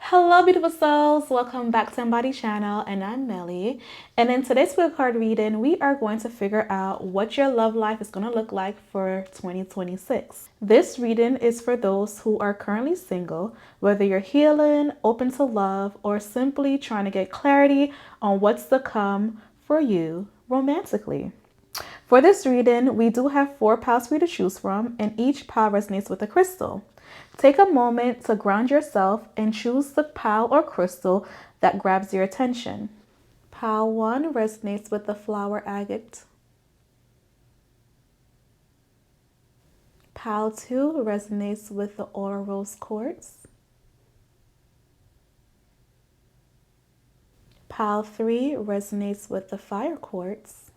Hello, beautiful souls. Welcome back to Imbody channel, and I'm Melly. And in today's spirit card reading, we are going to figure out what your love life is going to look like for 2026. This reading is for those who are currently single, whether you're healing, open to love, or simply trying to get clarity on what's to come for you romantically. For this reading, we do have 4 piles for you to choose from, and each pile resonates with a crystal. Take a moment to ground yourself and choose the pile or crystal that grabs your attention. Pile 1 resonates with the flower agate. Pile 2 resonates with the aura rose quartz. Pile 3 resonates with the fire quartz.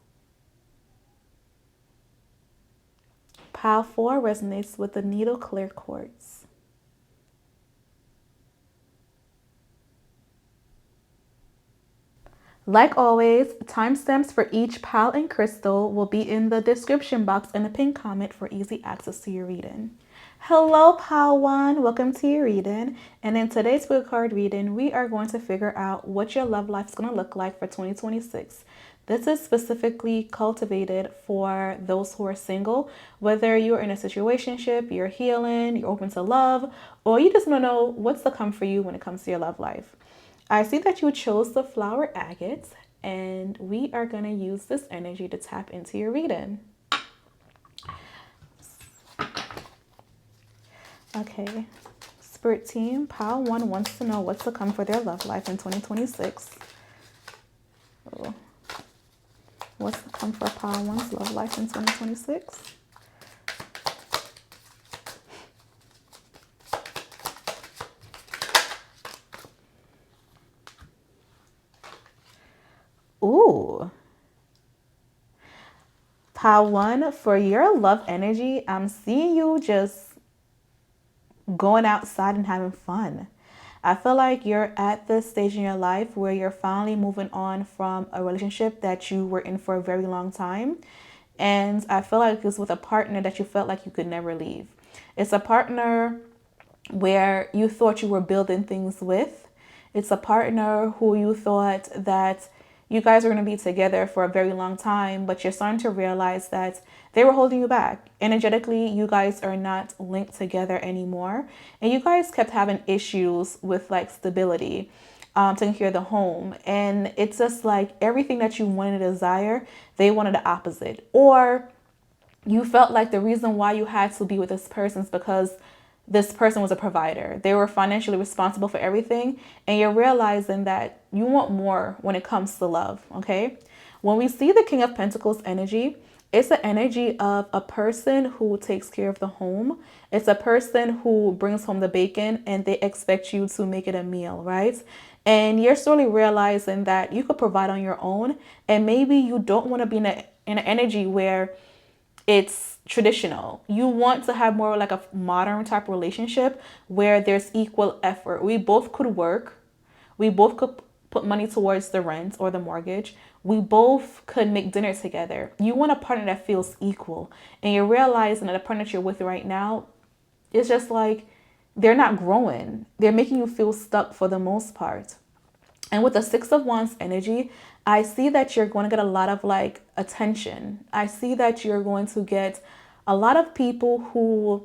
Pile 4 resonates with the needle clear quartz. Like always, timestamps for each pile and crystal will be in the description box and the pinned comment for easy access to your reading. Hello, pile 1. Welcome to your reading. And in today's spirit card reading, we are going to figure out what your love life is going to look like for 2026. This is specifically cultivated for those who are single, whether you're in a situationship, you're healing, you're open to love, or you just want to know what's to come for you when it comes to your love life. I see that you chose the flower agate, and we are going to use this energy to tap into your reading. Okay, Spirit Team, pile 1 wants to know what's to come for their love life in 2026. Oh. What's to come for pile 1's love life in 2026? Ooh. Pile 1, for your love energy, I'm seeing you just going outside and having fun. I feel like you're at this stage in your life where you're finally moving on from a relationship that you were in for a very long time. And I feel like it's with a partner that you felt like you could never leave. It's a partner where you thought you were building things with. It's a partner who you thought that you guys are going to be together for a very long time, but you're starting to realize that they were holding you back. Energetically, you guys are not linked together anymore. And you guys kept having issues with like stability, taking care of the home. And it's just like everything that you wanted to desire, they wanted the opposite. Or you felt like the reason why you had to be with this person is because this person was a provider. They were financially responsible for everything. And you're realizing that you want more when it comes to love, okay? When we see the King of Pentacles energy, it's the energy of a person who takes care of the home. It's a person who brings home the bacon and they expect you to make it a meal, right? And you're slowly realizing that you could provide on your own. And maybe you don't want to be in an energy where it's traditional. You want to have more like a modern type relationship where there's equal effort. We both could work. We both could put money towards the rent or the mortgage. We both could make dinner together. You want a partner that feels equal. And you're realizing that the partner that you're with right now, it's just like they're not growing. They're making you feel stuck for the most part. And with the 6 of Wands energy, I see that you're going to get a lot of like attention. I see that you're going to get a lot of people who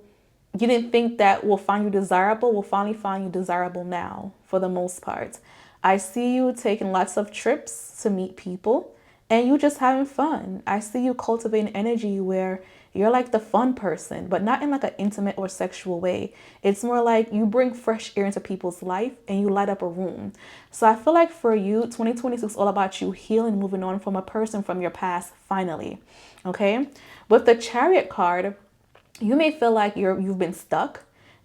you didn't think that will find you desirable will finally find you desirable now for the most part. I see you taking lots of trips to meet people and you just having fun. I see you cultivating energy where you're like the fun person, but not in like an intimate or sexual way. It's more like you bring fresh air into people's life and you light up a room. So I feel like for you, 2026 is all about you healing, moving on from a person from your past finally. Okay. With the Chariot card, you may feel like you've been stuck,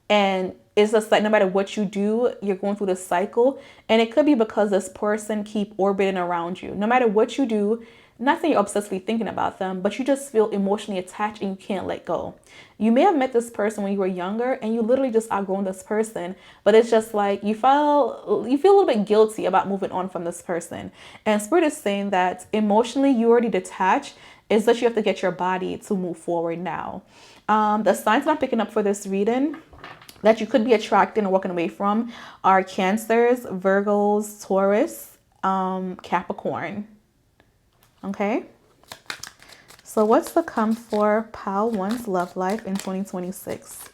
and it's just like no matter what you do, you're going through this cycle. And it could be because this person keep orbiting around you. No matter what you do, not that you're obsessively thinking about them, but you just feel emotionally attached and you can't let go. You may have met this person when you were younger and you literally just outgrown this person, but it's just like you feel a little bit guilty about moving on from this person. And Spirit is saying that emotionally you already detached. It's that you have to get your body to move forward now. The signs that I'm picking up for this reading, that you could be attracting or walking away from are Cancers, Virgos, Taurus, Capricorn. Okay. So what's to come for Pile 1's love life in 2026?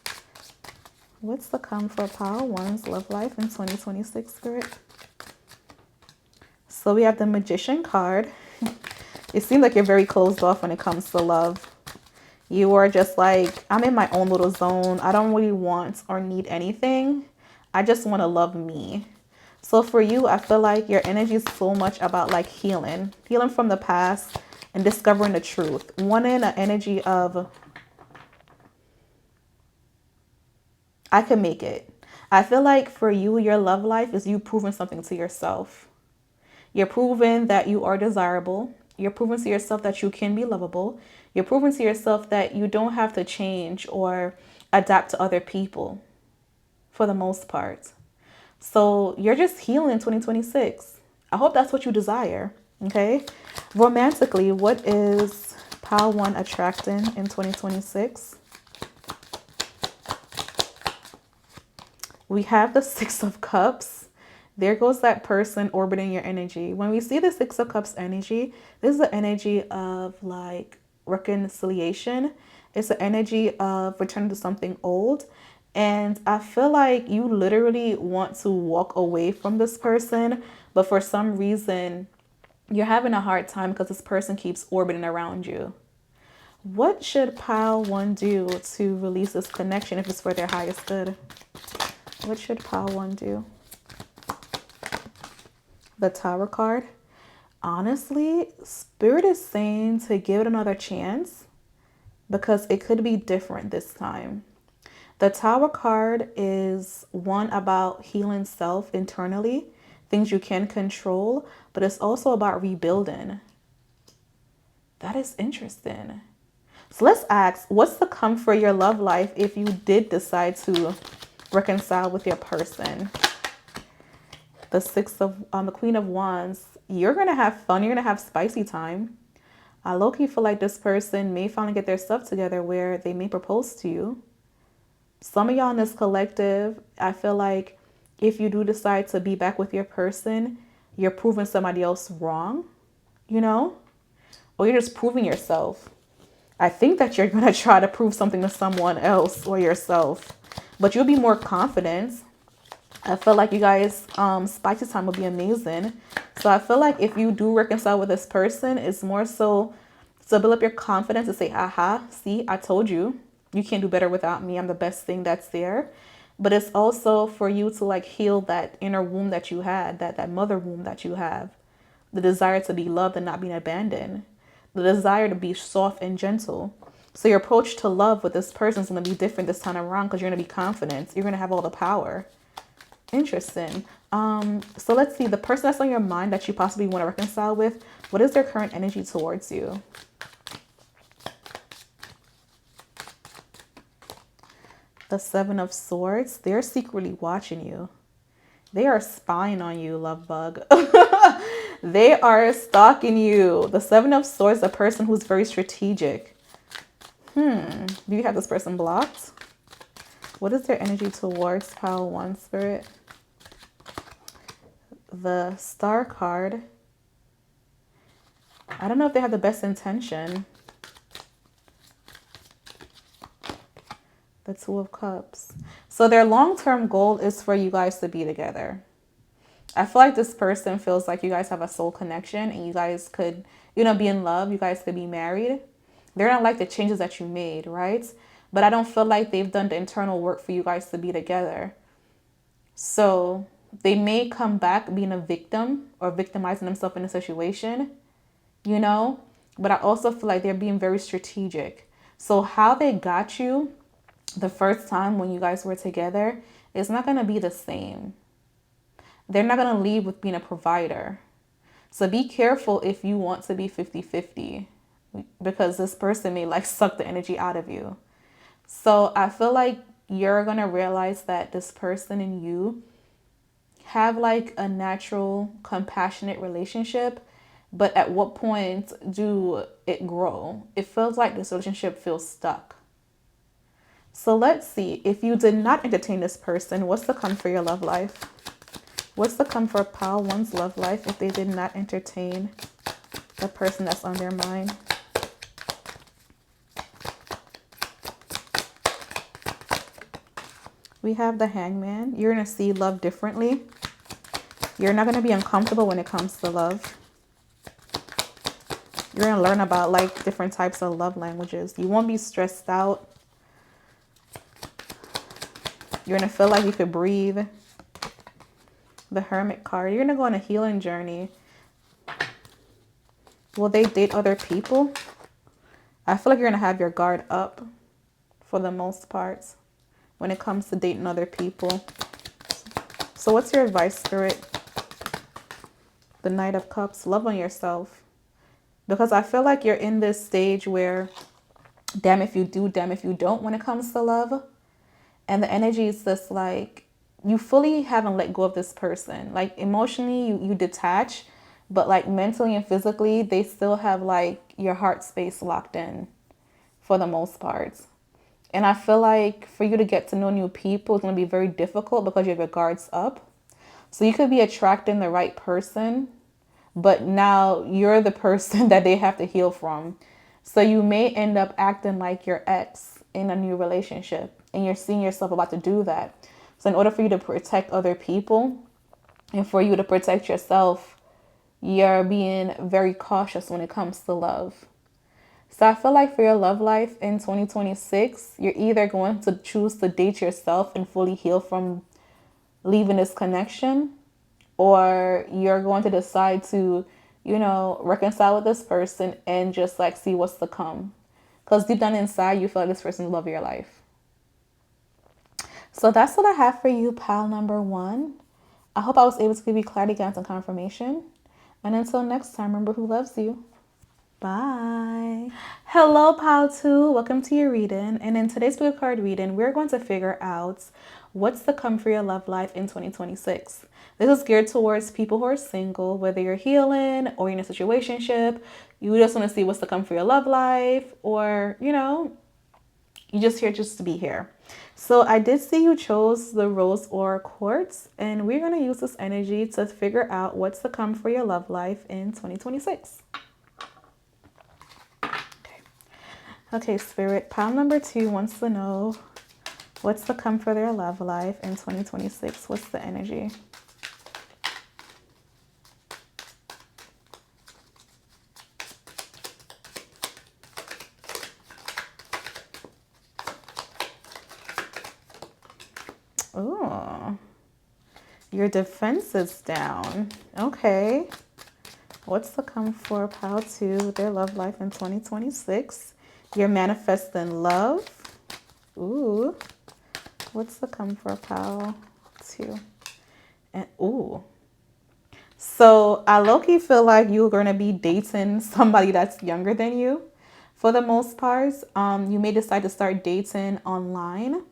What's to come for Pile 1's love life in 2026, Spirit? So we have the Magician card. It seems like you're very closed off when it comes to love. You are just like, I'm in my own little zone. I don't really want or need anything. I just want to love me. So for you, I feel like your energy is so much about like healing from the past and discovering the truth. Wanting an energy of, I can make it. I feel like for you, your love life is you proving something to yourself. You're proving that you are desirable. You're proving to yourself that you can be lovable. You're proving to yourself that you don't have to change or adapt to other people for the most part. So you're just healing in 2026. I hope that's what you desire. Okay. Romantically, what is Pile 1 attracting in 2026? We have the Six of Cups. There goes that person orbiting your energy. When we see the Six of Cups energy, this is the energy of like reconciliation. It's the energy of returning to something old. And I feel like you literally want to walk away from this person, but for some reason, you're having a hard time because this person keeps orbiting around you. What should Pile 1 do to release this connection if it's for their highest good? What should Pile 1 do? The Tower card. Honestly, Spirit is saying to give it another chance because it could be different this time. The Tower card is one about healing self internally, things you can control, but it's also about rebuilding. That is interesting. So let's ask, what's to come for your love life if you did decide to reconcile with your person? The Queen of Wands. You're gonna have fun. You're gonna have spicy time. I low-key feel like this person may finally get their stuff together where they may propose to you. Some of y'all in this collective, I feel like if you do decide to be back with your person, you're proving somebody else wrong, you know? Or you're just proving yourself. I think that you're gonna try to prove something to someone else or yourself, but you'll be more confident. I feel like you guys, spicy time will be amazing. So I feel like if you do reconcile with this person, it's more so to build up your confidence and say, aha, see, I told you, you can't do better without me. I'm the best thing that's there. But it's also for you to like heal that inner womb that you had, that mother womb that you have. The desire to be loved and not being abandoned. The desire to be soft and gentle. So your approach to love with this person is going to be different this time around because you're going to be confident. You're going to have all the power. Interesting. So let's see, the person that's on your mind that you possibly want to reconcile with, what is their current energy towards you? The Seven of Swords. They're secretly watching you. They are spying on you, love bug. They are stalking you. The Seven of Swords, a person who's very strategic. Do you have this person blocked? What is their energy towards Pile 1, Spirit? The Star card. I don't know if they have the best intention. The Two of Cups. So their long-term goal is for you guys to be together. I feel like this person feels like you guys have a soul connection and you guys could, be in love. You guys could be married. They're not like the changes that you made, right? But I don't feel like they've done the internal work for you guys to be together. So they may come back being a victim or victimizing themselves in a situation, But I also feel like they're being very strategic. So how they got you the first time when you guys were together is not going to be the same. They're not going to leave with being a provider. So be careful if you want to be 50-50 because this person may like suck the energy out of you. So I feel like you're going to realize that this person and you have like a natural, compassionate relationship. But at what point do it grow? It feels like this relationship feels stuck. So let's see. If you did not entertain this person, what's the come for your love life? What's the come for pile one's love life if they did not entertain the person that's on their mind? We have the Hangman. You're going to see love differently. You're not going to be uncomfortable when it comes to love. You're going to learn about like different types of love languages. You won't be stressed out. You're going to feel like you could breathe. The Hermit card. You're going to go on a healing journey. Will they date other people? I feel like you're going to have your guard up for the most part when it comes to dating other people. So what's your advice, Spirit? The Knight of Cups. Love on yourself. Because I feel like you're in this stage where damn if you do, damn if you don't when it comes to love. And the energy is just like you fully haven't let go of this person. Like emotionally, you detach, but like mentally and physically, they still have like your heart space locked in for the most part. And I feel like for you to get to know new people is going to be very difficult because you have your guards up. So you could be attracting the right person, but now you're the person that they have to heal from. So you may end up acting like your ex in a new relationship, and you're seeing yourself about to do that. So in order for you to protect other people and for you to protect yourself, you're being very cautious when it comes to love. So I feel like for your love life in 2026, you're either going to choose to date yourself and fully heal from leaving this connection, or you're going to decide to, reconcile with this person and just like see what's to come. Because deep down inside, you feel like this person is the love of your life. So that's what I have for you, pile number 1. I hope I was able to give you clarity, guidance, and confirmation. And until next time, remember who loves you. Bye. Hello, pile 2. Welcome to your reading. And in today's spirit card reading, we're going to figure out what's to come for your love life in 2026. This is geared towards people who are single, whether you're healing or you're in a situationship. You just want to see what's to come for your love life, or, you're just here just to be here. So I did see you chose the Rose or Quartz, and we're going to use this energy to figure out what's to come for your love life in 2026. Okay, Spirit, pile number 2 wants to know what's to come for their love life in 2026. What's the energy? Oh, your defense is down. Okay. What's to come for pile 2, their love life in 2026? You're manifesting love. Ooh. What's to come for pile 2? And ooh. So I low-key feel like you're going to be dating somebody that's younger than you for the most part. You may decide to start dating online,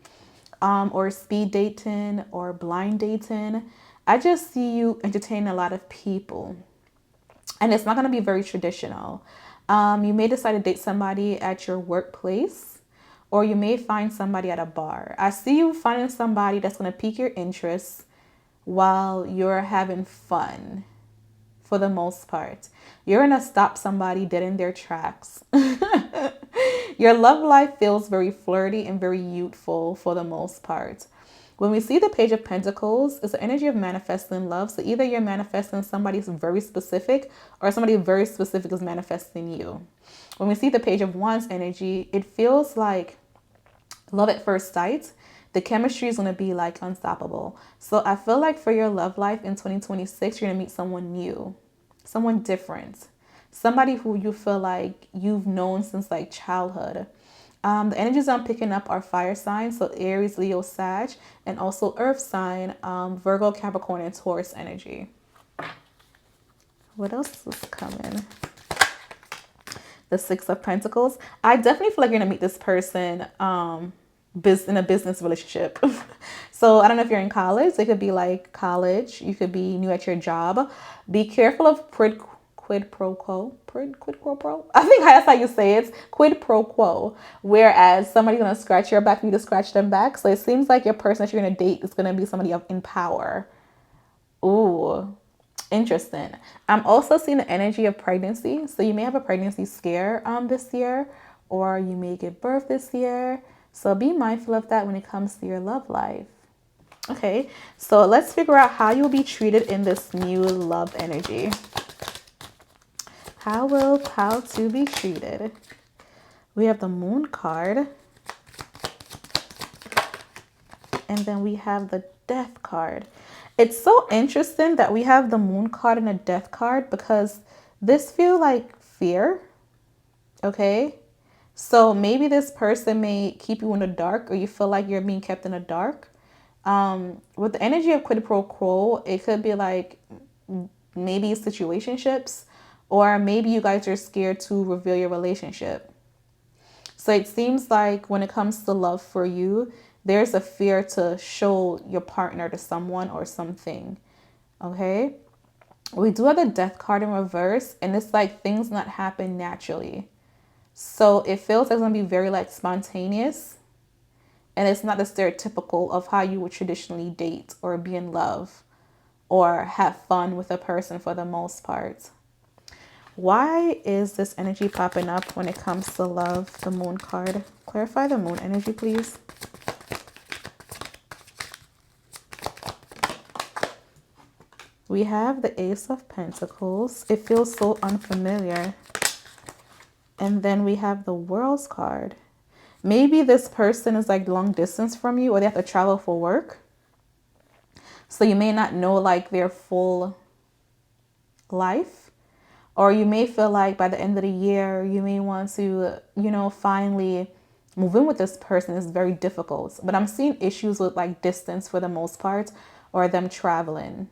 or speed dating or blind dating. I just see you entertaining a lot of people. And it's not going to be very traditional. You may decide to date somebody at your workplace, or you may find somebody at a bar. I see you finding somebody that's going to pique your interest while you're having fun for the most part. You're going to stop somebody dead in their tracks. Your love life feels very flirty and very youthful for the most part. When we see the Page of Pentacles, it's the energy of manifesting love. So either you're manifesting somebody who's very specific, or somebody very specific is manifesting you. When we see the Page of Wands energy, it feels like love at first sight. The chemistry is going to be like unstoppable. So I feel like for your love life in 2026, you're going to meet someone new, someone different, somebody who you feel like you've known since like childhood. The energies I'm picking up are fire signs, so Aries, Leo, Sag, and also earth sign, Virgo, Capricorn, and Taurus energy. What else is coming? The Six of Pentacles. I definitely feel like you're going to meet this person in a business relationship. So I don't know if you're in college. It could be like college. You could be new at your job. Be careful of quid pro quo. Quid pro quo? I think that's how you say it. Quid pro quo. Whereas somebody's going to scratch your back for you to scratch them back. So it seems like your person that you're going to date is going to be somebody in power. Ooh, interesting. I'm also seeing the energy of pregnancy. So you may have a pregnancy scare this year, or you may give birth this year. So be mindful of that when it comes to your love life. Okay, so let's figure out how you'll be treated in this new love energy. How to be treated? We have the Moon card. And then we have the Death card. It's so interesting that we have the Moon card and a Death card because this feels like fear. Okay, so maybe this person may keep you in the dark, or you feel like you're being kept in the dark. With the energy of quid pro quo, it could be like maybe situationships, or maybe you guys are scared to reveal your relationship. So it seems like when it comes to love for you, there's a fear to show your partner to someone or something. Okay, we do have the Death card in reverse, and it's like things not happen naturally. So it feels like it's gonna be very like spontaneous. And it's not the stereotypical of how you would traditionally date or be in love or have fun with a person for the most part. Why is this energy popping up when it comes to love, the Moon card? Clarify the Moon energy, please. We have the Ace of Pentacles. It feels so unfamiliar. And then we have the World's card. Maybe this person is like long distance from you, or they have to travel for work. So you may not know like their full life, or you may feel like by the end of the year, you may want to, finally move in with this person. Is very difficult. But I'm seeing issues with like distance for the most part, or them traveling.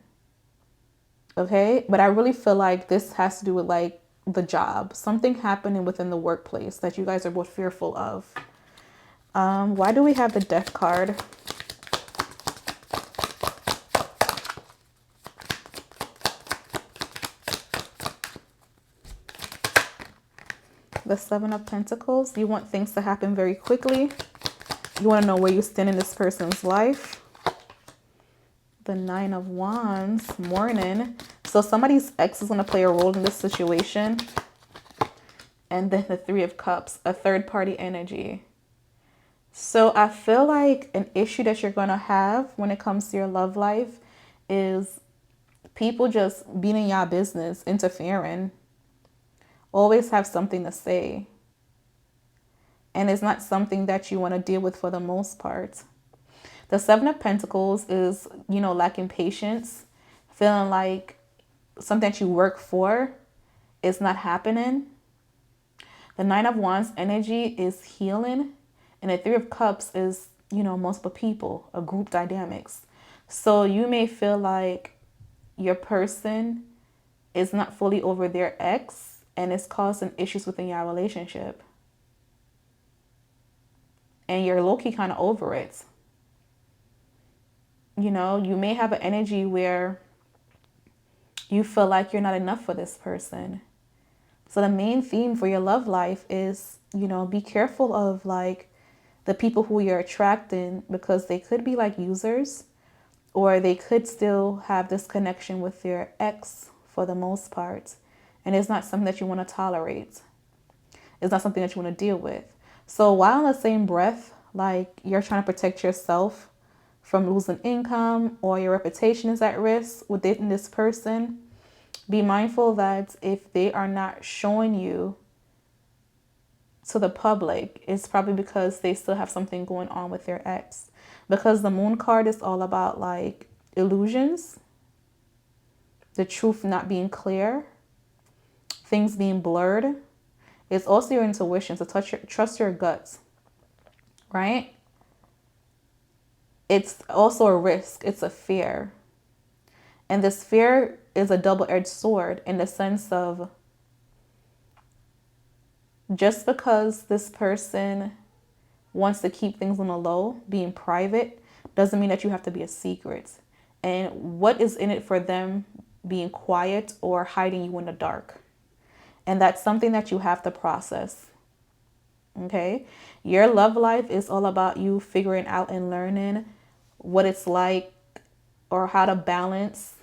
Okay. But I really feel like this has to do with like the job, something happening within the workplace that you guys are both fearful of. Why do we have the Death card? The Seven of Pentacles. You want things to happen very quickly. You want to know where you stand in this person's life. The Nine of Wands. Mourning. So somebody's ex is going to play a role in this situation. And then the Three of Cups. A third party energy. So I feel like an issue that you're going to have when it comes to your love life is people just being in your business, interfering. Always have something to say. And it's not something that you want to deal with for the most part. The Seven of Pentacles is, lacking patience. Feeling like something that you work for is not happening. The Nine of Wands energy is healing. And the Three of Cups is, multiple people, a group dynamics. So you may feel like your person is not fully over their ex and it's causing issues within your relationship. And you're low-key kind of over it. You may have an energy where you feel like you're not enough for this person. So the main theme for your love life is, be careful of like the people who you're attracting, because they could be like users, or they could still have this connection with their ex for the most part. And it's not something that you want to tolerate. It's not something that you want to deal with. So while in the same breath, like you're trying to protect yourself from losing income, or your reputation is at risk within this person, be mindful that if they are not showing you to the public, it's probably because they still have something going on with their ex. Because the Moon card is all about like illusions, the truth not being clear, things being blurred. It's also your intuition, so trust your guts, right? It's also a risk. It's a fear. And this fear is a double-edged sword in the sense of just because this person wants to keep things on the low, being private, doesn't mean that you have to be a secret. And what is in it for them being quiet or hiding you in the dark? And that's something that you have to process. Okay? Your love life is all about you figuring out and learning what it's like or how to balance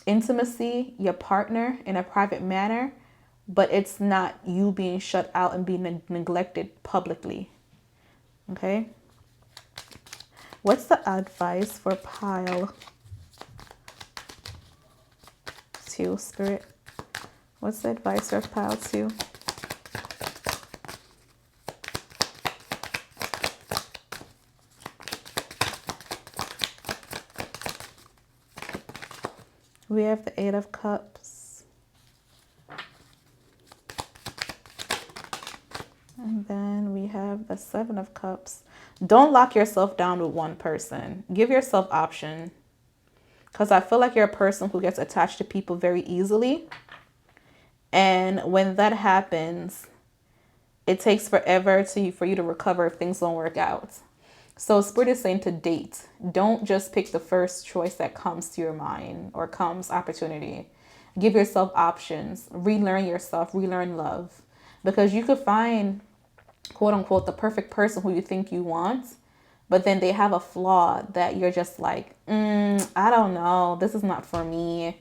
intimacy, your partner in a private manner, but it's not you being shut out and being neglected publicly. Okay? What's the advice for pile 2, Spirit? What's the advice for pile 2? We have the 8 of Cups. And then we have the 7 of Cups. Don't lock yourself down with one person. Give yourself option. Because I feel like you're a person who gets attached to people very easily. And when that happens, it takes forever for you to recover if things don't work out. So Spirit is saying to date. Don't just pick the first choice that comes to your mind or comes opportunity. Give yourself options. Relearn yourself. Relearn love. Because you could find, quote unquote, the perfect person who you think you want, but then they have a flaw that you're just like, I don't know. This is not for me.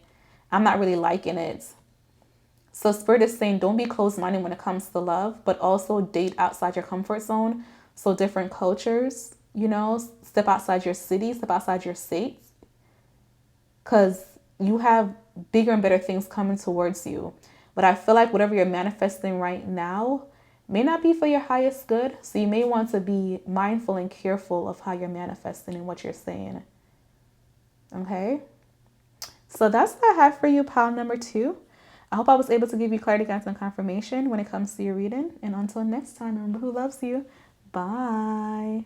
I'm not really liking it. So Spirit is saying don't be closed-minded when it comes to love, but also date outside your comfort zone. So different cultures, step outside your city, step outside your state. Because you have bigger and better things coming towards you. But I feel like whatever you're manifesting right now may not be for your highest good. So you may want to be mindful and careful of how you're manifesting and what you're saying. Okay? So that's what I have for you, pile number 2. I hope I was able to give you clarity, guidance, and confirmation when it comes to your reading. And until next time, remember who loves you. Bye.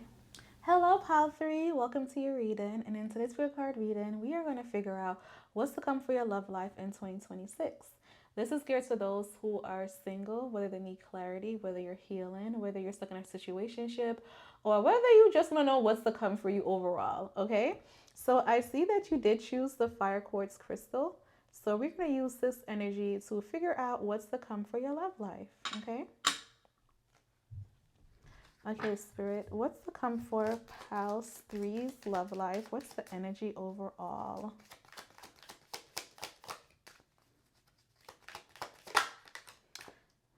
Hello, pile 3. Welcome to your reading. And in today's spirit card reading, we are going to figure out what's to come for your love life in 2026. This is geared to those who are single, whether they need clarity, whether you're healing, whether you're stuck in a situationship, or whether you just want to know what's to come for you overall. Okay? So I see that you did choose the fire quartz crystal. So we're going to use this energy to figure out what's to come for your love life. Okay? Okay, Spirit, what's to come for pile 3's love life? What's the energy overall?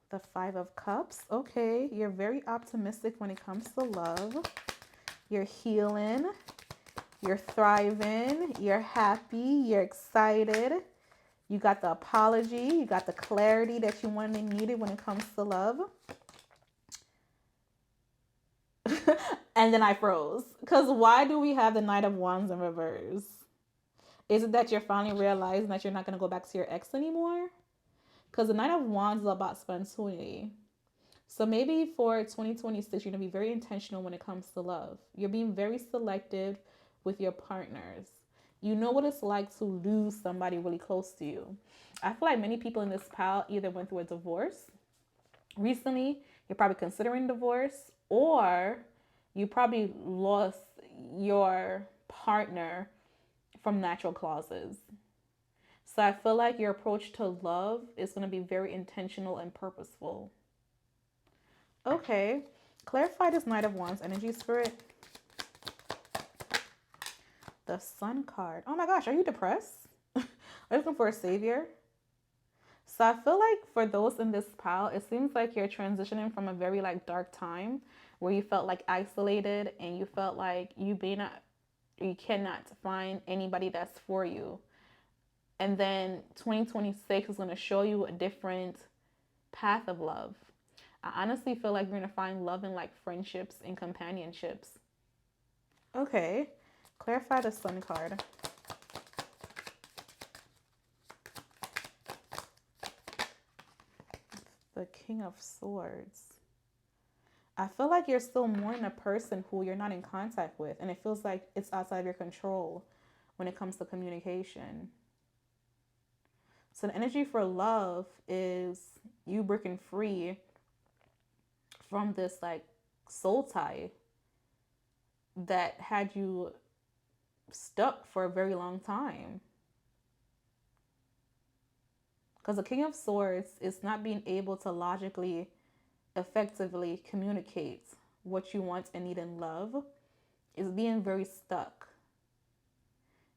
The 5 of Cups. Okay, you're very optimistic when it comes to love. You're healing. You're thriving. You're happy. You're excited. You got the apology. You got the clarity that you wanted and needed when it comes to love. And then I froze. Because why do we have the Knight of Wands in reverse? Is it that you're finally realizing that you're not going to go back to your ex anymore? Because the Knight of Wands is about spontaneity. So maybe for 2026, you're going to be very intentional when it comes to love. You're being very selective with your partners. You know what it's like to lose somebody really close to you. I feel like many people in this pile either went through a divorce recently, you're probably considering divorce, or you probably lost your partner from natural causes. So I feel like your approach to love is going to be very intentional and purposeful. Okay, clarify this Knight of Wands energy, Spirit. The Sun card. Oh my gosh, are you depressed? Are you looking for a savior? So I feel like for those in this pile, it seems like you're transitioning from a very dark time where you felt isolated and you felt like you cannot find anybody that's for you. And then 2026 is going to show you a different path of love. I honestly feel like you're going to find love in friendships and companionships. Okay, clarify the Sun card. The King of Swords. I feel like you're still mourning a person who you're not in contact with, and it feels like it's outside of your control when it comes to communication. So the energy for love is you breaking free from this soul tie that had you stuck for a very long time. Because the King of Swords is not being able to logically, effectively communicate what you want and need in love. It's being very stuck.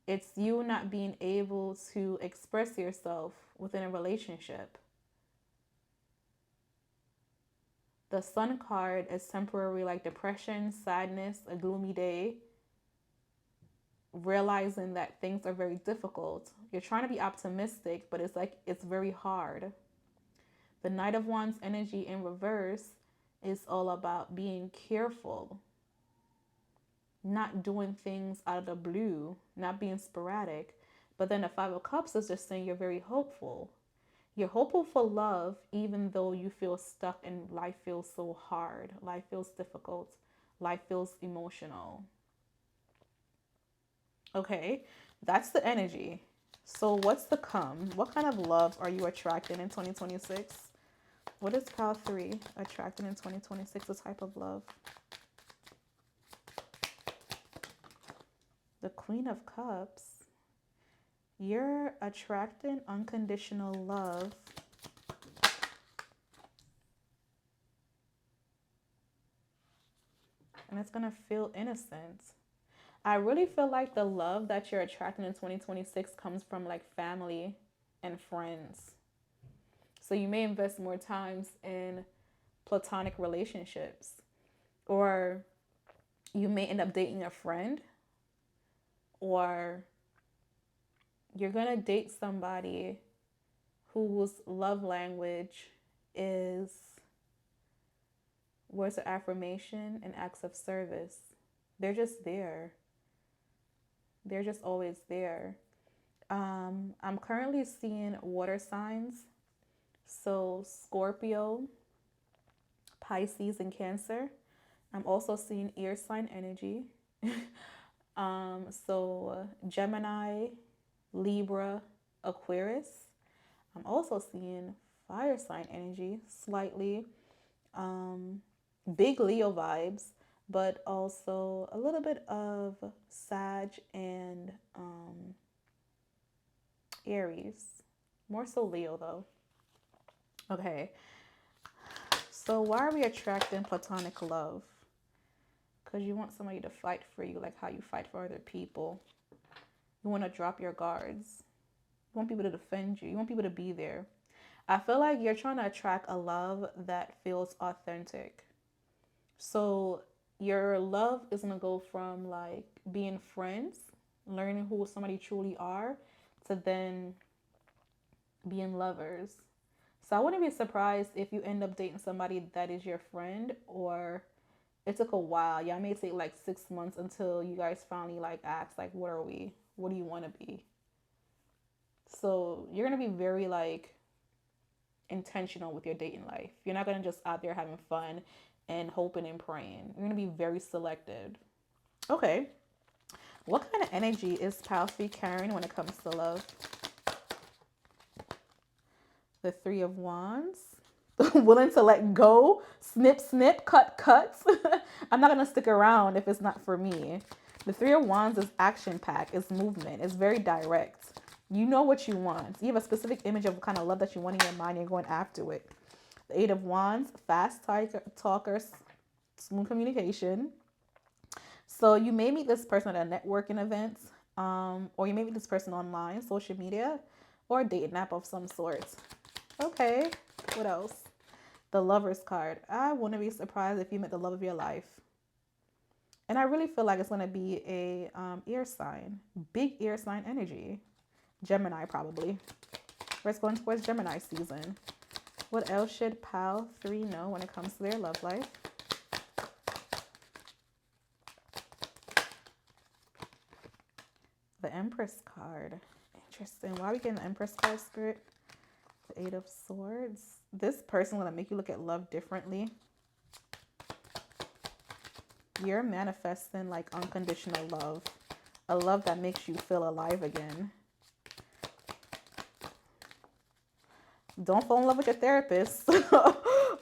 It's you not being able to express yourself within a relationship. The Sun card is temporary, like depression, sadness, a gloomy day, realizing that things are very difficult. You're trying to be optimistic, but it's like it's very hard. The Knight of Wands energy in reverse is all about being careful, not doing things out of the blue, not being sporadic. But then the Five of Cups is just saying you're very hopeful. You're hopeful for love, even though you feel stuck and life feels so hard. Life feels difficult. Life feels emotional. Okay, that's the energy. So what's to come? What kind of love are you attracting in 2026? What is pile 3 attracting in 2026? The type of love. The Queen of Cups. You're attracting unconditional love. And it's going to feel innocent. I really feel like the love that you're attracting in 2026 comes from like family and friends. So you may invest more times in platonic relationships, or you may end up dating a friend, or you're going to date somebody whose love language is words of affirmation and acts of service. They're just there. They're just always there. I'm currently seeing water signs. So Scorpio, Pisces, and Cancer. I'm also seeing air sign energy. So Gemini, Libra, Aquarius. I'm also seeing fire sign energy, slightly big Leo vibes, but also a little bit of Sag and Aries. More so Leo though. Okay, so why are we attracting platonic love? Because you want somebody to fight for you like how you fight for other people. You want to drop your guards. You want people to defend you. You want people to be there. I feel like you're trying to attract a love that feels authentic. So your love is going to go from like being friends, learning who somebody truly are, to then being lovers. So I wouldn't be surprised if you end up dating somebody that is your friend, or it took a while. Yeah, it may take like 6 months until you guys finally like ask like, what are we? What do you want to be? So you're going to be very like intentional with your dating life. You're not going to just out there having fun and hoping and praying. You're going to be very selective. Okay. What kind of energy is pile 3 carrying when it comes to love? The 3 of Wands. Willing to let go. Snip, snip, cut, cut. I'm not going to stick around if it's not for me. The 3 of Wands is action packed. It's movement. It's very direct. You know what you want. You have a specific image of the kind of love that you want in your mind. You're going after it. The 8 of Wands, fast talker, smooth communication. So you may meet this person at a networking event, or you may meet this person online, social media, or a dating app of some sort. Okay, what else? The Lover's card. I wouldn't be surprised if you met the love of your life. And I really feel like it's going to be a air sign. Big air sign energy. Gemini probably. We're going towards Gemini season. What else should pile 3 know when it comes to their love life? The Empress card. Interesting. Why are we getting the Empress card, Spirit? The 8 of Swords. This person going to make you look at love differently. You're manifesting like unconditional love. A love that makes you feel alive again. Don't fall in love with your therapist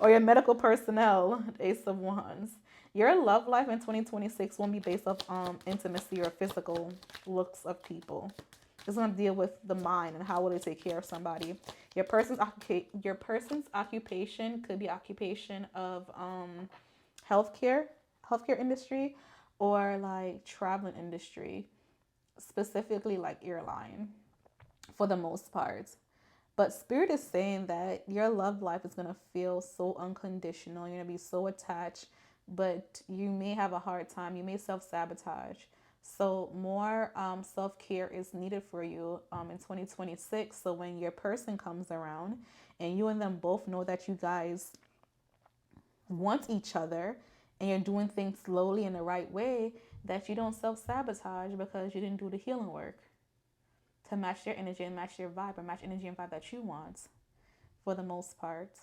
or your medical personnel. Ace of Wands. Your love life in 2026 won't be based off intimacy or physical looks of people. It's going to deal with the mind and how will they take care of somebody. Your person's occupation could be occupation of healthcare, healthcare industry, or like traveling industry, specifically like airline for the most part. But Spirit is saying that your love life is going to feel so unconditional. You're going to be so attached, but you may have a hard time. You may self sabotage. So, more self care is needed for you in 2026. So, when your person comes around and you and them both know that you guys want each other and you're doing things slowly in the right way, that you don't self sabotage because you didn't do the healing work to match their energy and match their vibe or match energy and vibe that you want for the most part.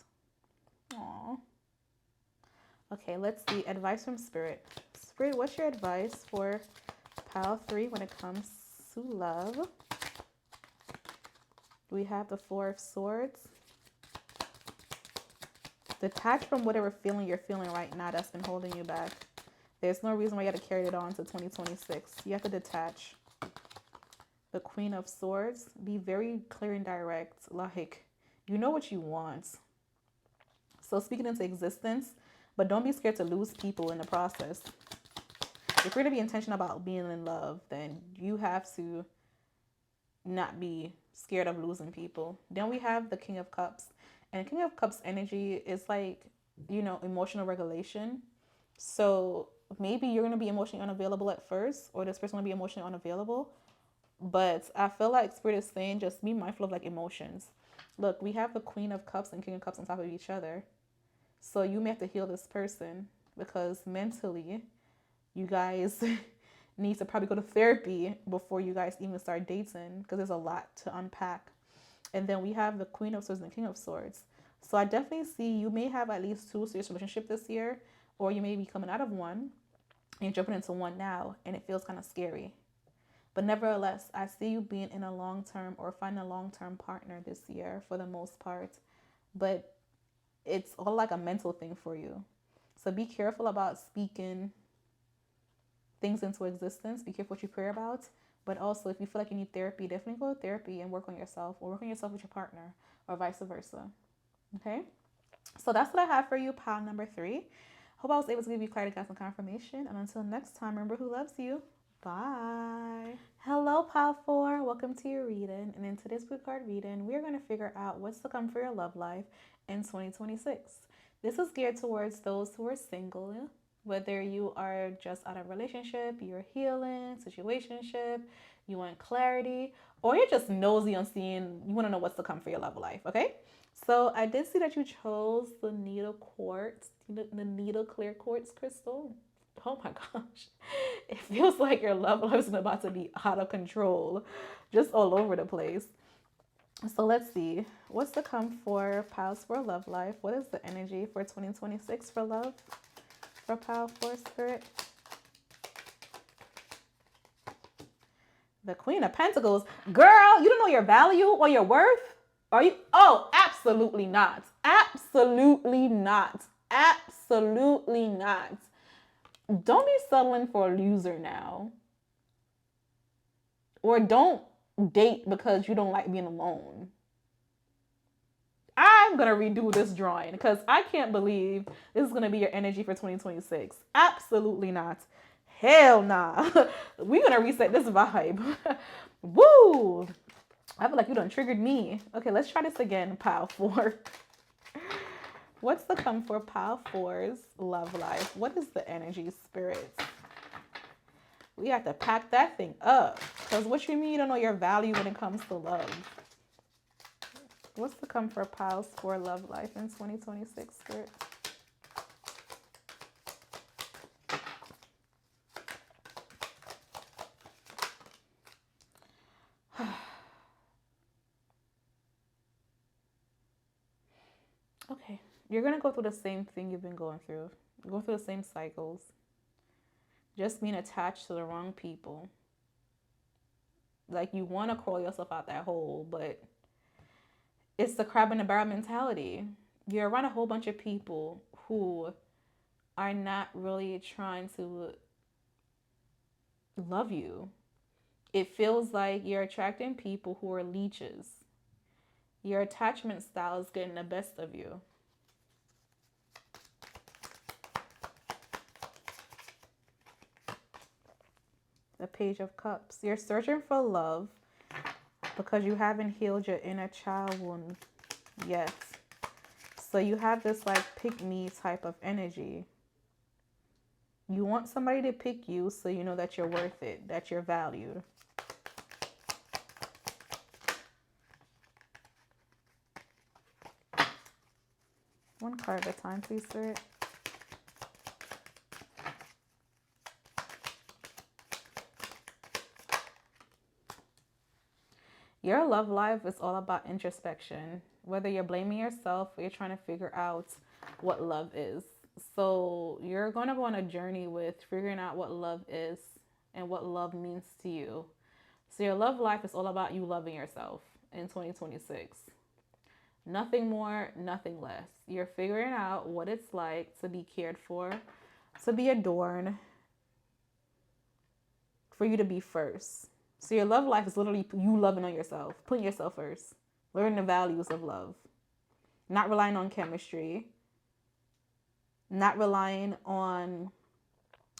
Aww. Okay, let's see. Advice from Spirit. Spirit, what's your advice for Pile 3 when it comes to love? We have the Four of Swords. Detach from whatever feeling you're feeling right now that's been holding you back. There's no reason why you have to carry it on to 2026. You have to detach. The Queen of Swords. Be very clear and direct. Like, you know what you want. So speak it into existence, but don't be scared to lose people in the process. If you're going to be intentional about being in love, then you have to not be scared of losing people. Then we have the King of Cups. And King of Cups energy is like, emotional regulation. So maybe you're going to be emotionally unavailable at first, or this person will be emotionally unavailable. But I feel like Spirit is saying just be mindful of like emotions. Look, we have the Queen of Cups and King of Cups on top of each other. So you may have to heal this person because mentally, you guys need to probably go to therapy before you guys even start dating because there's a lot to unpack. And then we have the Queen of Swords and the King of Swords. So I definitely see you may have at least 2 serious relationships this year, or you may be coming out of one and you're jumping into one now and it feels kind of scary. But nevertheless, I see you being in a long-term or finding a long-term partner this year for the most part. But it's all like a mental thing for you. So be careful about speaking things into existence. Be careful what you pray about. But also, if you feel like you need therapy, definitely go to therapy and work on yourself, or work on yourself with your partner, or vice versa. Okay? So that's what I have for you, pile number 3. Hope I was able to give you clarity, guys, and confirmation. And until next time, remember who loves you. Bye. Hello, Pile 4. Welcome to your reading. And in today's blue card reading, we're going to figure out what's to come for your love life in 2026. This is geared towards those who are single, whether you are just out of a relationship, you're healing, situationship, you want clarity, or you're just nosy on seeing, you want to know what's to come for your love life, okay? So I did see that you chose the needle quartz, the needle clear quartz crystal. Oh my gosh. It feels like your love life is about to be out of control, just all over the place. So let's see. What's to come for Piles for love life? What is the energy for 2026 for love? For Pile 4 Spirit? The Queen of Pentacles. Girl, you don't know your value or your worth? Are you? Oh, absolutely not. Absolutely not. Absolutely not. Don't be settling for a loser now. Or don't date because you don't like being alone. I'm going to redo this drawing because I can't believe this is going to be your energy for 2026. Absolutely not. Hell nah. We're going to reset this vibe. Woo! I feel like you done triggered me. Okay, let's try this again, Pile 4. What's to come for Pile 4's love life? What is the energy, Spirits? We have to pack that thing up. Because what you mean you don't know your value when it comes to love? What's to come for Piles for love life in 2026, Spirit? Okay. You're going to go through the same thing you've been going through. You're going through the same cycles. Just being attached to the wrong people. Like you want to crawl yourself out that hole, but it's the crab in the barrel mentality. You're around a whole bunch of people who are not really trying to love you. It feels like you're attracting people who are leeches. Your attachment style is getting the best of you. The Page of Cups. You're searching for love because you haven't healed your inner child wound yet. So you have this like pick me type of energy. You want somebody to pick you so you know that you're worth it, that you're valued. One card at a time, please, Spirit. Your love life is all about introspection. Whether you're blaming yourself or you're trying to figure out what love is. So you're going to go on a journey with figuring out what love is and what love means to you. So your love life is all about you loving yourself in 2026. Nothing more, nothing less. You're figuring out what it's like to be cared for, to be adored, for you to be first. So your love life is literally you loving on yourself, putting yourself first, learning the values of love, not relying on chemistry, not relying on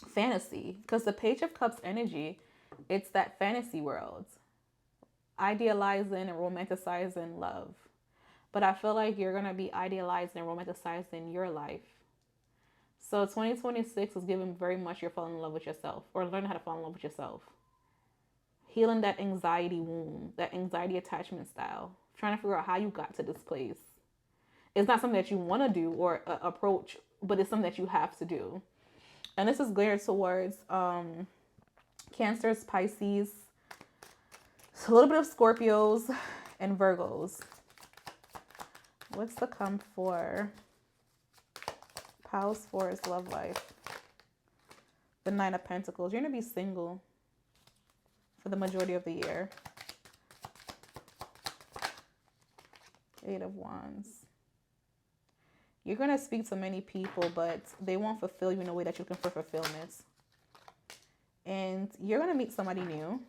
fantasy. Because the Page of Cups energy, it's that fantasy world, idealizing and romanticizing love. But I feel like you're going to be idealizing and romanticizing your life. So 2026 is giving very much you're falling in love with yourself or learning how to fall in love with yourself. Healing that anxiety wound, that anxiety attachment style. Trying to figure out how you got to this place. It's not something that you want to do or approach, but it's something that you have to do. And this is geared towards Cancers, Pisces, a little bit of Scorpios, and Virgos. What's the come for? House 4 is love life. The Nine of Pentacles. You're going to be single for the majority of the year. Eight of Wands. You're going to speak to many people, but they won't fulfill you in a way that you can for fulfillment. And you're going to meet somebody new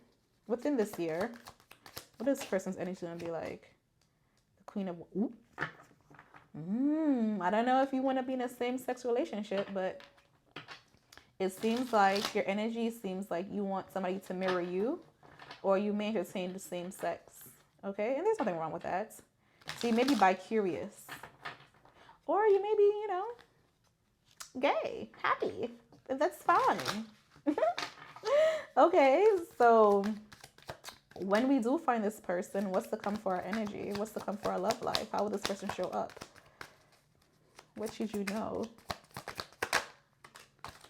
within this year. What is this person's energy going to be like? The Queen of... Ooh. I don't know if you want to be in a same-sex relationship, but it seems like your energy seems like you want somebody to mirror you, or you may entertain the same sex. Okay? And there's nothing wrong with that. So you may be bi-curious. Or you may be, gay, happy. That's fine. Okay, so when we do find this person, what's to come for our energy? What's to come for our love life? How will this person show up? What should you know?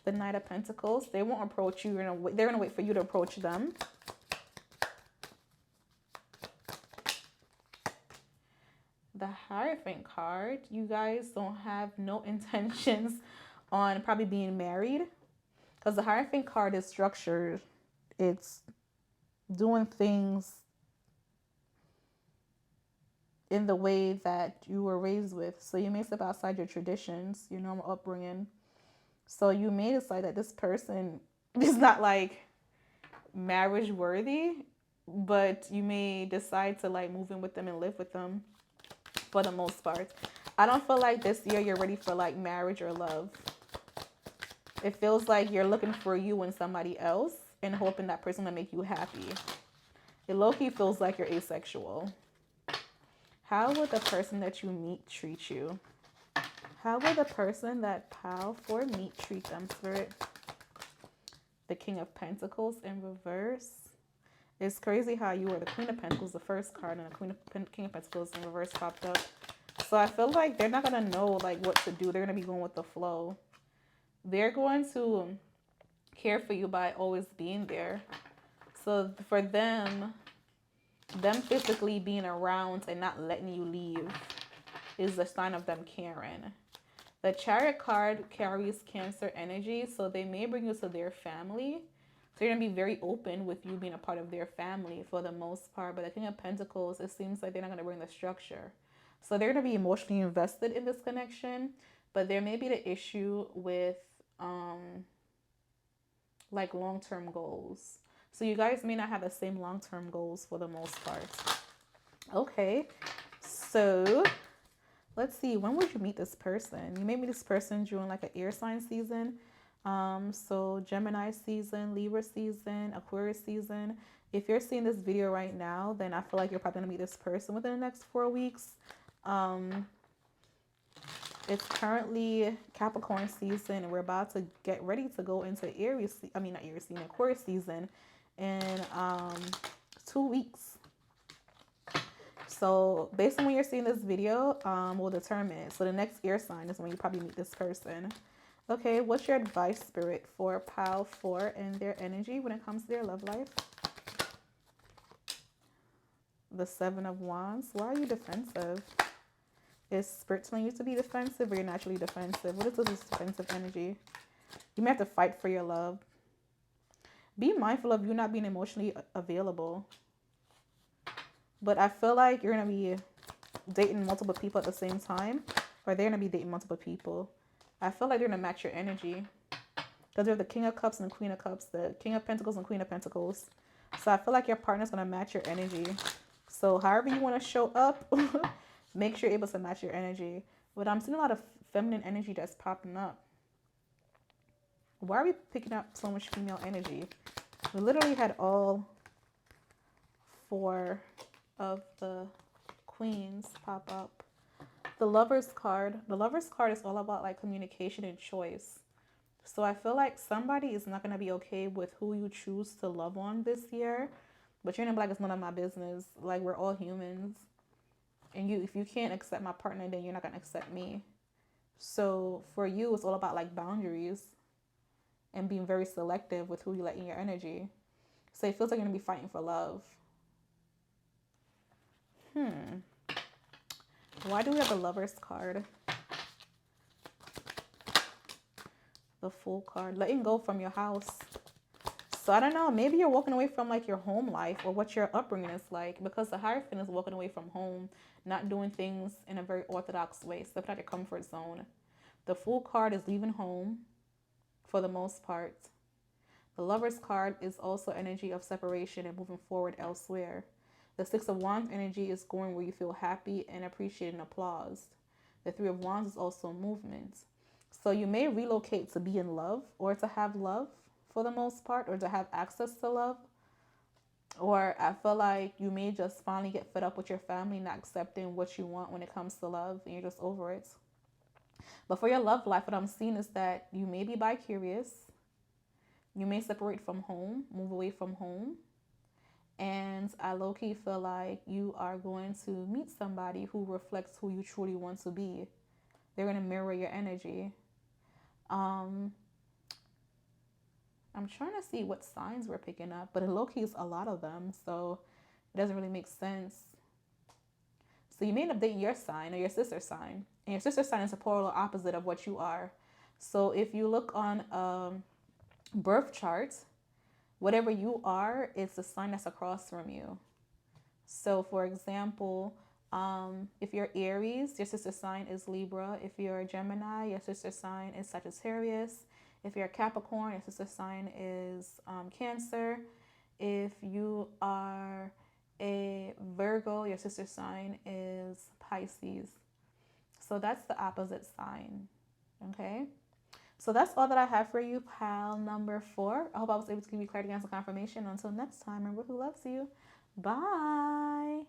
The Knight of Pentacles. They won't approach you. They're gonna wait for you to approach them. The Hierophant card. You guys don't have no intentions on probably being married, because the Hierophant card is structured. It's doing things in the way that you were raised with. So you may step outside your traditions, your normal upbringing. So you may decide that this person is not like marriage worthy, but you may decide to like move in with them and live with them for the most part. I don't feel like this year you're ready for like marriage or love. It feels like you're looking for you and somebody else and hoping that person will make you happy. It low-key feels like you're asexual. How will the person that you meet treat you? How will the person that pile for meet treat them, Spirit? The King of Pentacles in reverse. It's crazy how you were the Queen of Pentacles, the first card, and the King of Pentacles in reverse popped up. So I feel like they're not going to know like what to do. They're going to be going with the flow. They're going to care for you by always being there. So for them physically being around and not letting you leave is a sign of them caring. The Chariot card carries Cancer energy, so they may bring you to their family. So you're going to be very open with you being a part of their family for the most part. But the King of Pentacles, it seems like they're not going to bring the structure. So they're going to be emotionally invested in this connection. But there may be the issue with like long-term goals. So you guys may not have the same long-term goals for the most part. Okay, So let's see, when would you meet this person? You may meet this person during like an air sign season. So Gemini season, Libra season, Aquarius season. If you're seeing this video right now, then I feel like you're probably gonna meet this person within the next 4 weeks. It's currently Capricorn season, and we're about to get ready to go into Aries. I mean, not Aries season, Aquarius season in 2 weeks. So based on when you're seeing this video, will determine it. So the next air sign is when you probably meet this person. Okay, what's your advice, Spirit, for Pile 4 and their energy when it comes to their love life? The 7 of Wands. Why are you defensive? Is Spirit telling you to be defensive, or you're naturally defensive? What is this defensive energy? You may have to fight for your love. Be mindful of you not being emotionally available. But I feel like you're going to be dating multiple people at the same time, or they're going to be dating multiple people. I feel like they're going to match your energy. Because they're the King of Cups and the Queen of Cups, the King of Pentacles and Queen of Pentacles. So I feel like your partner's going to match your energy. So however you want to show up, make sure you're able to match your energy. But I'm seeing a lot of feminine energy that's popping up. Why are we picking up so much female energy? We literally had all 4 of the queens pop up. The Lover's card. The Lover's card is all about like communication and choice. So I feel like somebody is not going to be okay with who you choose to love on this year. But you're going to be like, it's none of my business. Like, we're all humans. And if you can't accept my partner, then you're not going to accept me. So for you, it's all about like boundaries and being very selective with who you let in your energy. So it feels like you're going to be fighting for love. Why do we have the Lover's card? The Fool card. Letting go from your house. So I don't know. Maybe you're walking away from like your home life or what your upbringing is like. Because the Hierophant is walking away from home. Not doing things in a very orthodox way. Stepping out your comfort zone. The Fool card is leaving home for the most part. The Lover's card is also energy of separation and moving forward elsewhere. The 6 of Wands energy is going where you feel happy and appreciated and applauded. The 3 of Wands is also movement. So you may relocate to be in love or to have love for the most part, or to have access to love. Or I feel like you may just finally get fed up with your family not accepting what you want when it comes to love, and you're just over it. But for your love life, what I'm seeing is that you may be bi-curious. You may separate from home, move away from home. And I low-key feel like you are going to meet somebody who reflects who you truly want to be. They're going to mirror your energy. I'm trying to see what signs we're picking up, but low-key is a lot of them, so it doesn't really make sense. So you may end up dating your sign or your sister's sign. And your sister's sign is the polar opposite of what you are. So if you look on a birth chart, whatever you are, it's the sign that's across from you. So for example, if you're Aries, your sister sign is Libra. If you're a Gemini, your sister sign is Sagittarius. If you're a Capricorn, your sister sign is Cancer. If you are a Virgo, your sister sign is Pisces. So that's the opposite sign. Okay? So that's all that I have for you, pile number 4. I hope I was able to give you clarity, answer, confirmation. Until next time, remember who loves you. Bye.